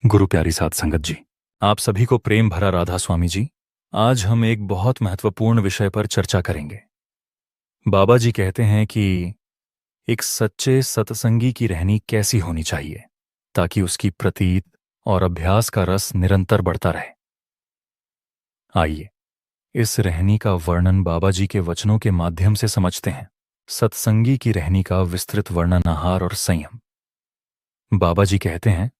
गुरु प्यारी साध संगत जी, आप सभी को प्रेम भरा राधा स्वामी जी। आज हम एक बहुत महत्वपूर्ण विषय पर चर्चा करेंगे। बाबा जी कहते हैं कि एक सच्चे सत्संगी की रहनी कैसी होनी चाहिए ताकि उसकी प्रतीत और अभ्यास का रस निरंतर बढ़ता रहे। आइए इस रहनी का वर्णन बाबा जी के वचनों के माध्यम से समझते हैं। सत्संगी की रहनी का विस्तृत वर्णन, आहार और संयम। बाबा जी कहते हैं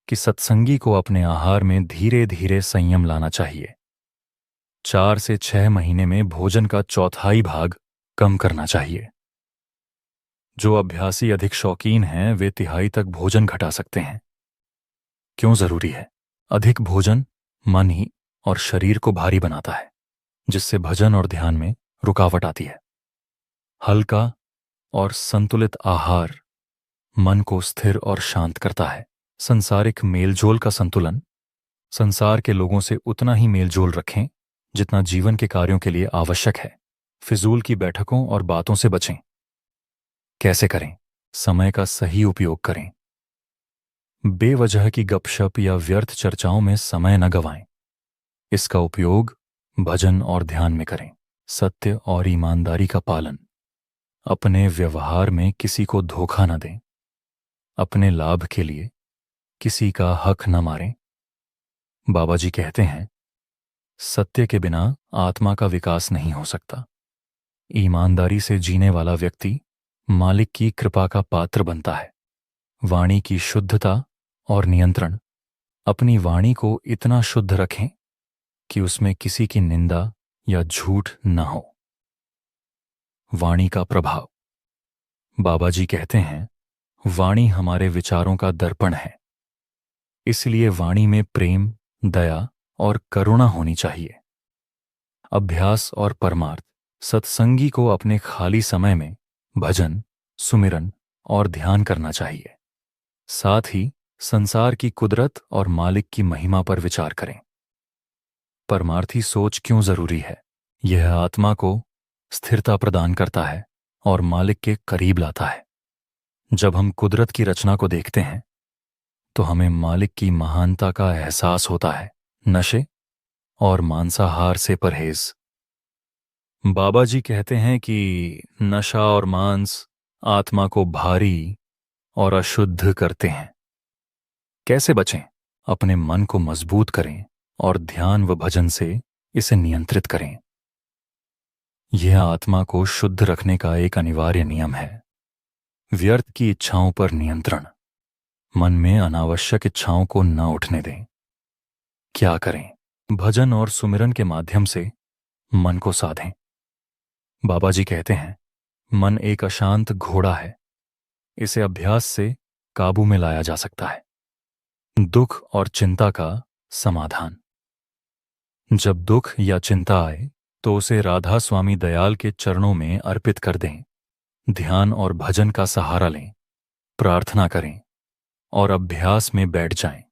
कि सत्संगी को अपने आहार में धीरे धीरे संयम लाना चाहिए। 4 से 6 महीने में भोजन का चौथाई भाग कम करना चाहिए। जो अभ्यासी अधिक शौकीन हैं वे तिहाई तक भोजन घटा सकते हैं। क्यों जरूरी है? अधिक भोजन मन ही और शरीर को भारी बनाता है, जिससे भजन और ध्यान में रुकावट आती है। हल्का और संतुलित आहार मन को स्थिर और शांत करता है। संसारिक मेलजोल का संतुलन। संसार के लोगों से उतना ही मेलजोल रखें जितना जीवन के कार्यों के लिए आवश्यक है। फिजूल की बैठकों और बातों से बचें। कैसे करें? समय का सही उपयोग करें। बेवजह की गपशप या व्यर्थ चर्चाओं में समय न गंवाएं। इसका उपयोग भजन और ध्यान में करें। सत्य और ईमानदारी का पालन। अपने व्यवहार में किसी को धोखा न दें। अपने लाभ के लिए किसी का हक न मारें। बाबा जी कहते हैं, सत्य के बिना आत्मा का विकास नहीं हो सकता। ईमानदारी से जीने वाला व्यक्ति मालिक की कृपा का पात्र बनता है। वाणी की शुद्धता और नियंत्रण। अपनी वाणी को इतना शुद्ध रखें कि उसमें किसी की निंदा या झूठ न हो। वाणी का प्रभाव। बाबा जी कहते हैं, वाणी हमारे विचारों का दर्पण है। इसलिए वाणी में प्रेम, दया और करुणा होनी चाहिए। अभ्यास और परमार्थ। सत्संगी को अपने खाली समय में भजन, सुमिरन और ध्यान करना चाहिए। साथ ही संसार की कुदरत और मालिक की महिमा पर विचार करें। परमार्थी सोच क्यों जरूरी है? यह आत्मा को स्थिरता प्रदान करता है और मालिक के करीब लाता है। जब हम कुदरत की रचना को देखते हैं तो हमें मालिक की महानता का एहसास होता है। नशे और मांसाहार से परहेज। बाबा जी कहते हैं कि नशा और मांस आत्मा को भारी और अशुद्ध करते हैं। कैसे बचें? अपने मन को मजबूत करें और ध्यान व भजन से इसे नियंत्रित करें। यह आत्मा को शुद्ध रखने का एक अनिवार्य नियम है। व्यर्थ की इच्छाओं पर नियंत्रण। मन में अनावश्यक इच्छाओं को न उठने दें। क्या करें? भजन और सुमिरन के माध्यम से मन को साधें। बाबा जी कहते हैं, मन एक अशांत घोड़ा है। इसे अभ्यास से काबू में लाया जा सकता है। दुख और चिंता का समाधान। जब दुख या चिंता आए तो उसे राधा स्वामी दयाल के चरणों में अर्पित कर दें। ध्यान और भजन का सहारा लें। प्रार्थना करें और अभ्यास में बैठ जाएं।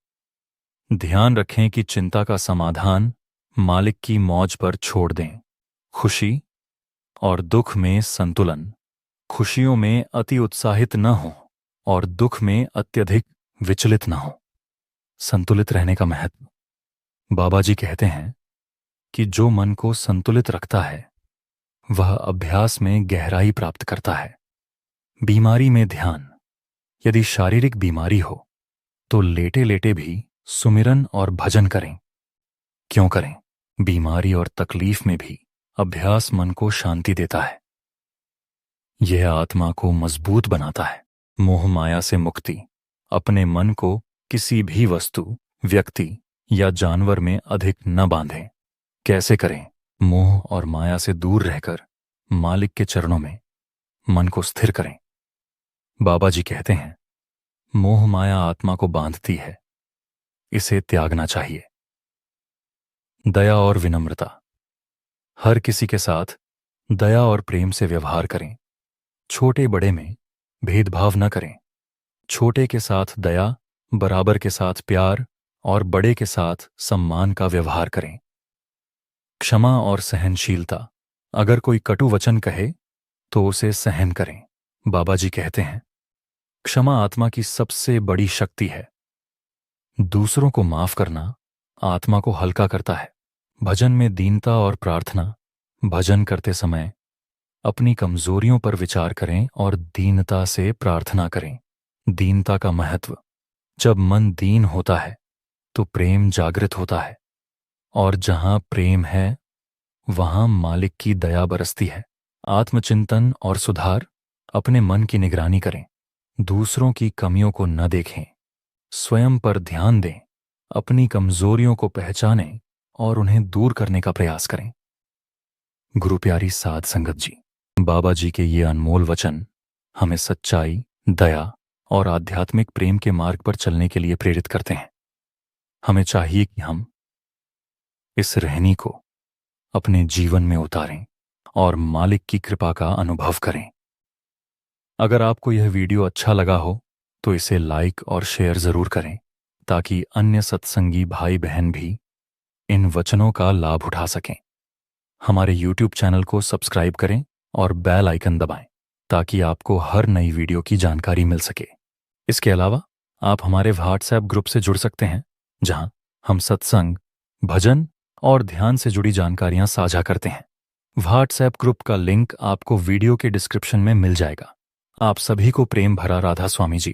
ध्यान रखें कि चिंता का समाधान मालिक की मौज पर छोड़ दें। खुशी और दुख में संतुलन। खुशियों में अति उत्साहित न हो और दुख में अत्यधिक विचलित न हो। संतुलित रहने का महत्व। बाबा जी कहते हैं कि जो मन को संतुलित रखता है वह अभ्यास में गहराई प्राप्त करता है। बीमारी में ध्यान। यदि शारीरिक बीमारी हो तो लेटे लेटे भी सुमिरन और भजन करें। क्यों करें? बीमारी और तकलीफ में भी अभ्यास मन को शांति देता है। यह आत्मा को मजबूत बनाता है। मोह माया से मुक्ति। अपने मन को किसी भी वस्तु, व्यक्ति या जानवर में अधिक न बांधें। कैसे करें? मोह और माया से दूर रहकर मालिक के चरणों में मन को स्थिर करें। बाबा जी कहते हैं, मोह माया आत्मा को बांधती है, इसे त्यागना चाहिए। दया और विनम्रता। हर किसी के साथ दया और प्रेम से व्यवहार करें। छोटे बड़े में भेदभाव न करें। छोटे के साथ दया, बराबर के साथ प्यार और बड़े के साथ सम्मान का व्यवहार करें। क्षमा और सहनशीलता। अगर कोई कटु वचन कहे तो उसे सहन करें। बाबा जी कहते हैं, क्षमा आत्मा की सबसे बड़ी शक्ति है। दूसरों को माफ करना आत्मा को हल्का करता है। भजन में दीनता और प्रार्थना। भजन करते समय अपनी कमजोरियों पर विचार करें और दीनता से प्रार्थना करें। दीनता का महत्व। जब मन दीन होता है तो प्रेम जागृत होता है, और जहां प्रेम है वहां मालिक की दया बरसती है। आत्मचिंतन और सुधार। अपने मन की निगरानी करें। दूसरों की कमियों को न देखें, स्वयं पर ध्यान दें। अपनी कमजोरियों को पहचानें और उन्हें दूर करने का प्रयास करें। गुरु प्यारी साध संगत जी, बाबा जी के ये अनमोल वचन हमें सच्चाई, दया और आध्यात्मिक प्रेम के मार्ग पर चलने के लिए प्रेरित करते हैं। हमें चाहिए कि हम इस रहनी को अपने जीवन में उतारें और मालिक की कृपा का अनुभव करें। अगर आपको यह वीडियो अच्छा लगा हो तो इसे लाइक और शेयर जरूर करें, ताकि अन्य सत्संगी भाई बहन भी इन वचनों का लाभ उठा सकें। हमारे YouTube चैनल को सब्सक्राइब करें और बेल आइकन दबाएं, ताकि आपको हर नई वीडियो की जानकारी मिल सके। इसके अलावा आप हमारे व्हाट्सएप ग्रुप से जुड़ सकते हैं, जहां हम सत्संग, भजन और ध्यान से जुड़ी जानकारियां साझा करते हैं। व्हाट्सएप ग्रुप का लिंक आपको वीडियो के डिस्क्रिप्शन में मिल जाएगा। आप सभी को प्रेम भरा राधा स्वामी जी।